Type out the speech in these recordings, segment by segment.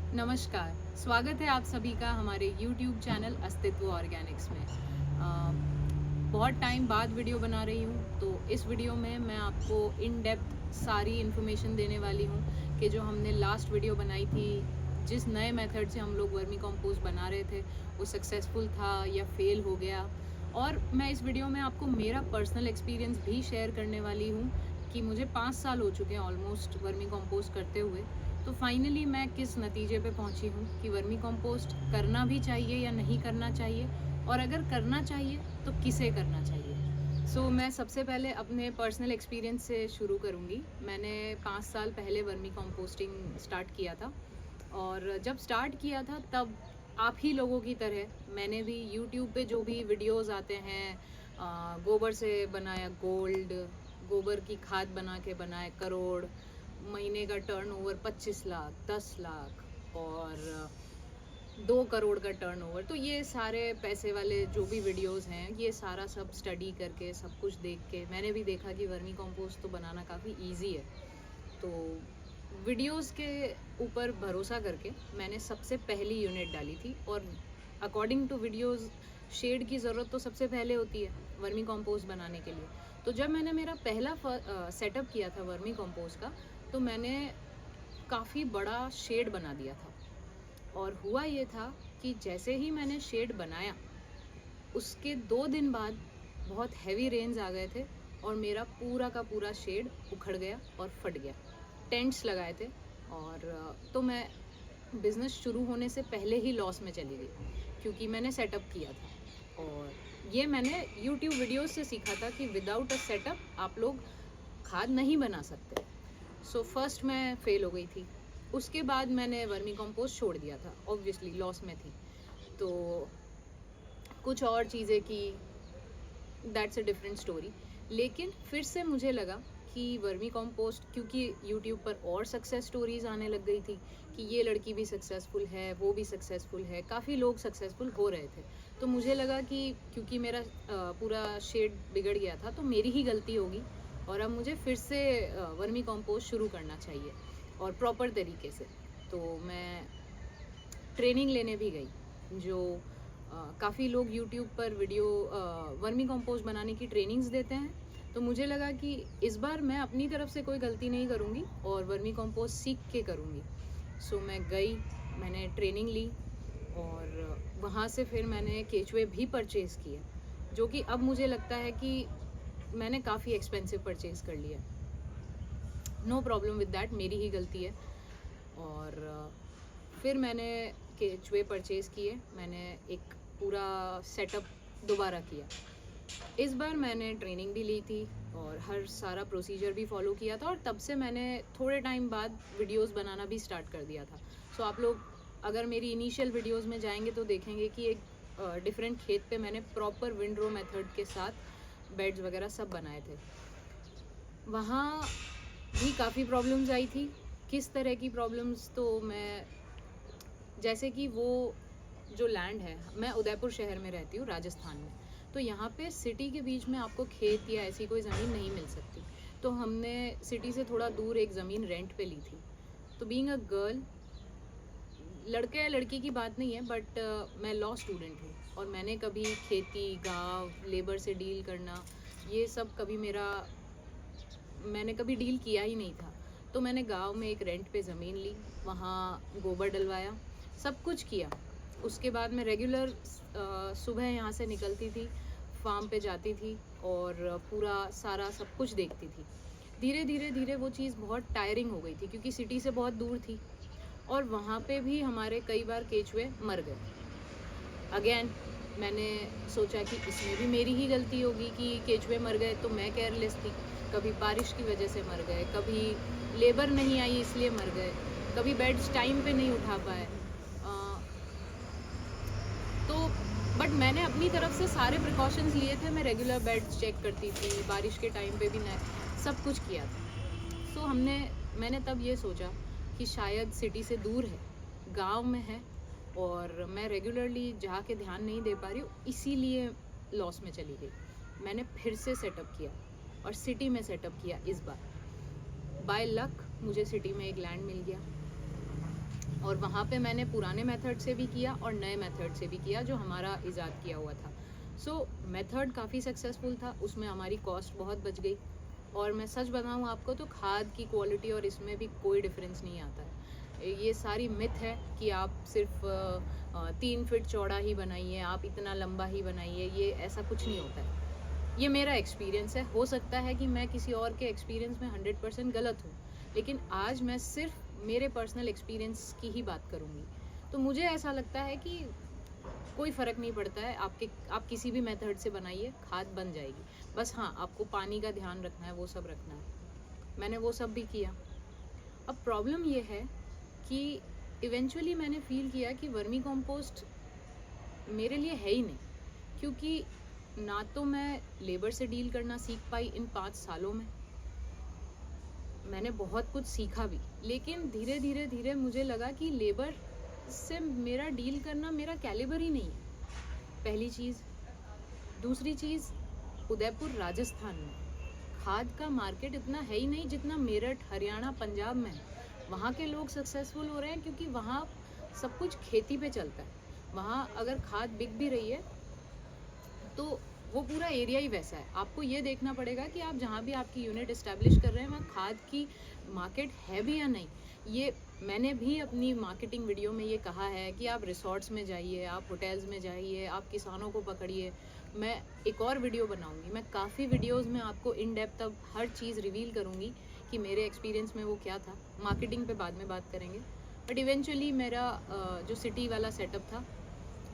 नमस्कार, स्वागत है आप सभी का हमारे YouTube चैनल अस्तित्व ऑर्गेनिक्स में। बहुत टाइम बाद वीडियो बना रही हूँ, तो इस वीडियो में मैं आपको इन डेप्थ सारी इन्फॉर्मेशन देने वाली हूँ कि जो हमने लास्ट वीडियो बनाई थी, जिस नए मेथड से हम लोग वर्मी कंपोस्ट बना रहे थे, वो सक्सेसफुल था या फेल हो गया। और मैं इस वीडियो में आपको मेरा पर्सनल एक्सपीरियंस भी शेयर करने वाली हूँ कि मुझे 5 साल हो चुके हैं ऑलमोस्ट वर्मी कंपोस्ट करते हुए। तो फाइनली मैं किस नतीजे पे पहुंची हूँ कि वर्मी कंपोस्ट करना भी चाहिए या नहीं करना चाहिए, और अगर करना चाहिए तो किसे करना चाहिए। मैं सबसे पहले अपने पर्सनल एक्सपीरियंस से शुरू करूँगी। मैंने 5 साल पहले वर्मी कंपोस्टिंग स्टार्ट किया था, और जब स्टार्ट किया था तब आप ही लोगों की तरह मैंने भी यूट्यूब पे जो भी वीडियोस आते हैं, गोबर से बनाया गोल्ड, गोबर की खाद बना के बनाए करोड़, महीने का टर्नओवर 25 लाख, 10 लाख और 2 करोड़ का टर्नओवर, तो ये सारे पैसे वाले जो भी वीडियोस हैं, ये सारा सब स्टडी करके सब कुछ देख के मैंने भी देखा कि वर्मी कंपोस्ट तो बनाना काफ़ी इजी है। तो वीडियोस के ऊपर भरोसा करके मैंने सबसे पहली यूनिट डाली थी, और अकॉर्डिंग टू वीडियोस शेड की ज़रूरत तो सबसे पहले होती है वर्मी कंपोस्ट बनाने के लिए। तो जब मैंने मेरा पहला सेटअप किया था वर्मी कंपोस्ट का, तो मैंने काफ़ी बड़ा शेड बना दिया था। और हुआ ये था कि जैसे ही मैंने शेड बनाया, उसके 2 दिन बाद बहुत हैवी रेन्स आ गए थे और मेरा पूरा का पूरा शेड उखड़ गया और फट गया। टेंट्स लगाए थे, और तो मैं बिज़नेस शुरू होने से पहले ही लॉस में चली गई, क्योंकि मैंने सेटअप किया था। और ये मैंने यूट्यूब वीडियोस से सीखा था कि विदाउट अ सेटअप आप लोग खाद नहीं बना सकते। फर्स्ट मैं फेल हो गई थी। उसके बाद मैंने वर्मी कंपोस्ट छोड़ दिया था, ऑब्वियसली लॉस में थी। तो कुछ और चीज़ें की, दैट्स अ डिफरेंट स्टोरी। लेकिन फिर से मुझे लगा कि वर्मी कंपोस्ट, क्योंकि यूट्यूब पर और सक्सेस स्टोरीज आने लग गई थी कि ये लड़की भी सक्सेसफुल है, वो भी सक्सेसफुल है, काफ़ी लोग सक्सेसफुल हो रहे थे। तो मुझे लगा कि क्योंकि मेरा पूरा शेड बिगड़ गया था तो मेरी ही गलती होगी, और अब मुझे फिर से वर्मी कंपोस्ट शुरू करना चाहिए और प्रॉपर तरीके से। तो मैं ट्रेनिंग लेने भी गई। जो काफ़ी लोग यूट्यूब पर वीडियो वर्मी कंपोस्ट बनाने की ट्रेनिंग्स देते हैं, तो मुझे लगा कि इस बार मैं अपनी तरफ से कोई गलती नहीं करूँगी और वर्मी कंपोस्ट सीख के करूँगी। मैं गई, मैंने ट्रेनिंग ली, और वहाँ से फिर मैंने केचुए भी परचेज़ किए, जो कि अब मुझे लगता है कि मैंने काफ़ी एक्सपेंसिव परचेज़ कर लिया। नो प्रॉब्लम विद दैट, मेरी ही गलती है। और फिर मैंने केचुए परचेज़ किए, मैंने एक पूरा सेटअप दोबारा किया। इस बार मैंने ट्रेनिंग भी ली थी और हर सारा प्रोसीजर भी फॉलो किया था, और तब से मैंने थोड़े टाइम बाद वीडियोस बनाना भी स्टार्ट कर दिया था। आप लोग अगर मेरी इनिशियल वीडियोस में जाएंगे तो देखेंगे कि एक डिफरेंट खेत पे मैंने प्रॉपर विंडरो मेथड के साथ बेड्स वगैरह सब बनाए थे। वहाँ भी काफ़ी प्रॉब्लम्स आई थी। किस तरह की प्रॉब्लम्स, तो मैं, जैसे कि वो जो लैंड है, मैं उदयपुर शहर में रहती हूँ राजस्थान में, तो यहाँ पे सिटी के बीच में आपको खेत या ऐसी कोई ज़मीन नहीं मिल सकती। तो हमने सिटी से थोड़ा दूर एक ज़मीन रेंट पे ली थी। तो बीइंग अ गर्ल, लड़के या लड़की की बात नहीं है, बट मैं लॉ स्टूडेंट हूँ, और मैंने कभी खेती, गांव, लेबर से डील करना, ये सब कभी मैंने कभी डील किया ही नहीं था। तो मैंने गांव में एक रेंट पे ज़मीन ली, वहाँ गोबर डलवाया, सब कुछ किया। उसके बाद मैं रेगुलर सुबह यहाँ से निकलती थी, फार्म पे जाती थी और पूरा सारा सब कुछ देखती थी। धीरे धीरे धीरे वो चीज़ बहुत टायरिंग हो गई थी, क्योंकि सिटी से बहुत दूर थी, और वहाँ पे भी हमारे कई बार केचुए मर गए। अगेन मैंने सोचा कि इसमें भी मेरी ही गलती होगी कि केचुए मर गए, तो मैं केयरलेस थी। कभी बारिश की वजह से मर गए, कभी लेबर नहीं आई इसलिए मर गए, कभी बेड्स टाइम पे नहीं उठा पाए। तो बट मैंने अपनी तरफ से सारे प्रिकॉशंस लिए थे। मैं रेगुलर बेड्स चेक करती थी, बारिश के टाइम पे भी सब कुछ किया था। मैंने तब ये सोचा कि शायद सिटी से दूर है, गांव में है, और मैं रेगुलरली जाके ध्यान नहीं दे पा रही हूँ, इसीलिए लॉस में चली गई। मैंने फिर से सेटअप किया और सिटी में सेटअप किया इस बार। बाय लक मुझे सिटी में एक लैंड मिल गया, और वहाँ पे मैंने पुराने मेथड से भी किया और नए मेथड से भी किया जो हमारा इजाद किया हुआ था। सो मेथड काफ़ी सक्सेसफुल था, उसमें हमारी कॉस्ट बहुत बच गई। और मैं सच बताऊँ आपको तो खाद की क्वालिटी और इसमें भी कोई डिफरेंस नहीं आता है। ये सारी मिथ है कि आप सिर्फ 3 फीट चौड़ा ही बनाइए, आप इतना लंबा ही बनाइए, ये ऐसा कुछ नहीं होता है। ये मेरा एक्सपीरियंस है, हो सकता है कि मैं किसी और के एक्सपीरियंस में 100% गलत हूँ, लेकिन आज मैं सिर्फ मेरे पर्सनल एक्सपीरियंस की ही बात करूँगी। तो मुझे ऐसा लगता है कि कोई फ़र्क नहीं पड़ता है, आप किसी भी मेथड से बनाइए, खाद बन जाएगी। बस हाँ, आपको पानी का ध्यान रखना है, वो सब रखना है। मैंने वो सब भी किया। अब प्रॉब्लम ये है कि इवेंचुअली मैंने फ़ील किया कि वर्मी कंपोस्ट मेरे लिए है ही नहीं, क्योंकि ना तो मैं लेबर से डील करना सीख पाई इन 5 सालों में। मैंने बहुत कुछ सीखा भी, लेकिन धीरे धीरे धीरे मुझे लगा कि लेबर से मेरा डील करना मेरा कैलिबर ही नहीं है, पहली चीज़। दूसरी चीज़, उदयपुर राजस्थान में खाद का मार्केट इतना है ही नहीं जितना मेरठ, हरियाणा, पंजाब में है। वहाँ के लोग सक्सेसफुल हो रहे हैं क्योंकि वहाँ सब कुछ खेती पे चलता है। वहाँ अगर खाद बिक भी रही है तो वो पूरा एरिया ही वैसा है। आपको ये देखना पड़ेगा कि आप जहाँ भी आपकी यूनिट इस्टेब्लिश कर रहे हैं वहाँ खाद की मार्केट है भी या नहीं। ये मैंने भी अपनी मार्केटिंग वीडियो में ये कहा है कि आप रिसोर्ट्स में जाइए, आप होटल्स में जाइए, आप किसानों को पकड़िए। मैं एक और वीडियो बनाऊंगी, मैं काफ़ी वीडियोस में आपको इन डेप्थ अब हर चीज़ रिवील करूंगी कि मेरे एक्सपीरियंस में वो क्या था। मार्केटिंग पे बाद में बात करेंगे, बट इवेंचुअली मेरा जो सिटी वाला सेटअप था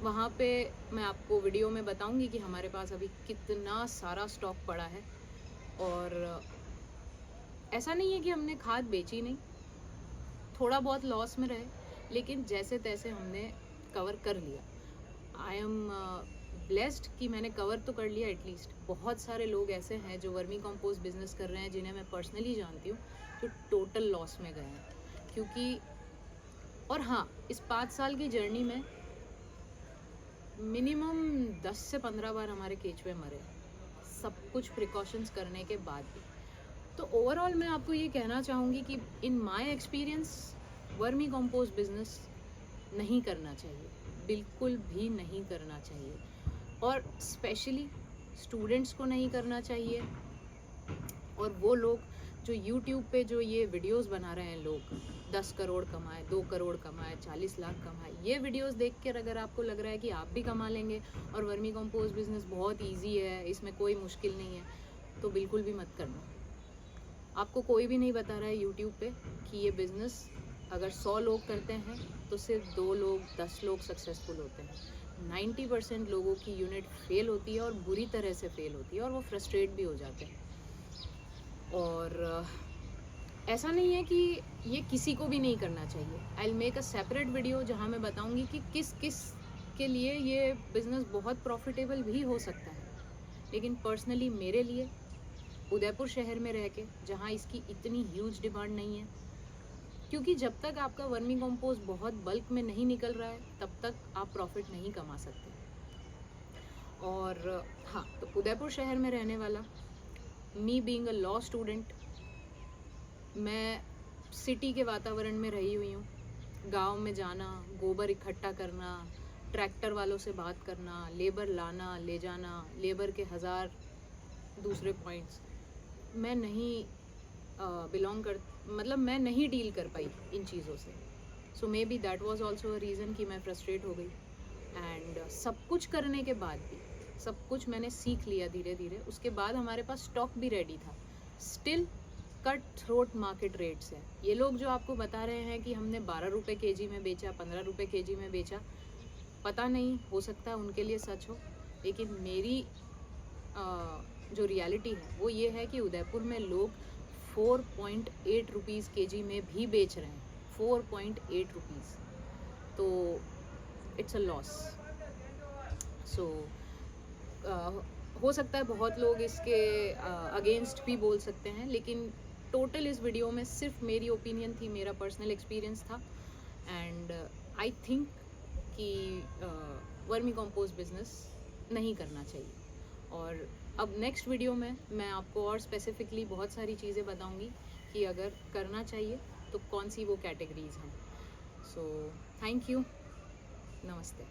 वहाँ पे मैं आपको वीडियो में बताऊंगी कि हमारे पास अभी कितना सारा स्टॉक पड़ा है। और ऐसा नहीं है कि हमने खाद बेची नहीं, थोड़ा बहुत लॉस में रहे, लेकिन जैसे तैसे हमने कवर कर लिया। आई एम ब्लेस्ड कि मैंने कवर तो कर लिया एटलीस्ट। बहुत सारे लोग ऐसे हैं जो वर्मी कंपोस्ट बिजनेस कर रहे हैं जिन्हें मैं पर्सनली जानती हूँ, जो टोटल लॉस में गए हैं। क्योंकि और हाँ, इस 5 साल की जर्नी में मिनिमम 10 से 15 बार हमारे केचुए मरे, सब कुछ प्रिकॉशंस करने के बाद भी। तो ओवरऑल मैं आपको ये कहना चाहूँगी कि in my experience vermi compost business नहीं करना चाहिए, बिल्कुल भी नहीं करना चाहिए। और स्पेशली स्टूडेंट्स को नहीं करना चाहिए। और वो लोग जो यूट्यूब पे जो ये वीडियोस बना रहे हैं, लोग 10 करोड़ कमाए, 2 करोड़ कमाए, 40 लाख कमाए, ये वीडियोस देख कर अगर आपको लग रहा है कि आप भी कमा लेंगे और वर्मी कंपोस्ट बिजनेस बहुत इजी है, इसमें कोई मुश्किल नहीं है, तो बिल्कुल भी मत करना। आपको कोई भी नहीं बता रहा है यूट्यूब पे कि ये बिज़नेस अगर 100 लोग करते हैं तो सिर्फ 2 लोग, 10 लोग सक्सेसफुल होते हैं। 90% लोगों की यूनिट फेल होती है और बुरी तरह से फेल होती है, और वो फ्रस्ट्रेट भी हो जाते हैं। और ऐसा नहीं है कि ये किसी को भी नहीं करना चाहिए। I will make a separate video जहाँ मैं बताऊँगी कि किस किस के लिए ये बिज़नेस बहुत प्रॉफिटेबल भी हो सकता है। लेकिन पर्सनली मेरे लिए उदयपुर शहर में रह के, जहाँ इसकी इतनी ह्यूज डिमांड नहीं है, क्योंकि जब तक आपका वर्मी कंपोस्ट बहुत बल्क में नहीं निकल रहा है तब तक आप प्रॉफिट नहीं कमा सकते। और हाँ, तो उदयपुर शहर में रहने वाला me being a law student, मैं सिटी के वातावरण में रही हुई हूँ। गांव में जाना, गोबर इकट्ठा करना, ट्रैक्टर वालों से बात करना, लेबर लाना ले जाना, लेबर के 1000 दूसरे पॉइंट्स, मैं नहीं बिलोंग कर, मतलब मैं नहीं डील कर पाई इन चीज़ों से। So maybe that was also a reason कि मैं फ्रस्ट्रेट हो गई। एंड सब कुछ करने के बाद भी, सब कुछ मैंने सीख लिया धीरे धीरे, उसके बाद हमारे पास स्टॉक भी रेडी था। Still cut throat market rates है। ये लोग जो आपको बता रहे हैं कि हमने 12 रुपये केजी में बेचा, 15 रुपये केजी में बेचा, पता नहीं, हो सकता है उनके लिए सच हो, लेकिन मेरी जो रियलिटी है वो ये है कि उदयपुर में लोग 4.8 रुपीज़ केजी में भी बेच रहे हैं। 4.8 रुपीज़, तो इट्स अ लॉस। सो हो सकता है बहुत लोग इसके अगेंस्ट भी बोल सकते हैं, लेकिन टोटल इस वीडियो में सिर्फ मेरी ओपिनियन थी, मेरा पर्सनल एक्सपीरियंस था। एंड आई थिंक कि वर्मी कंपोस्ट बिजनेस नहीं करना चाहिए। और अब नेक्स्ट वीडियो में मैं आपको और स्पेसिफिकली बहुत सारी चीज़ें बताऊंगी कि अगर करना चाहिए तो कौन सी वो कैटेगरीज हैं। सो थैंक यू, नमस्ते।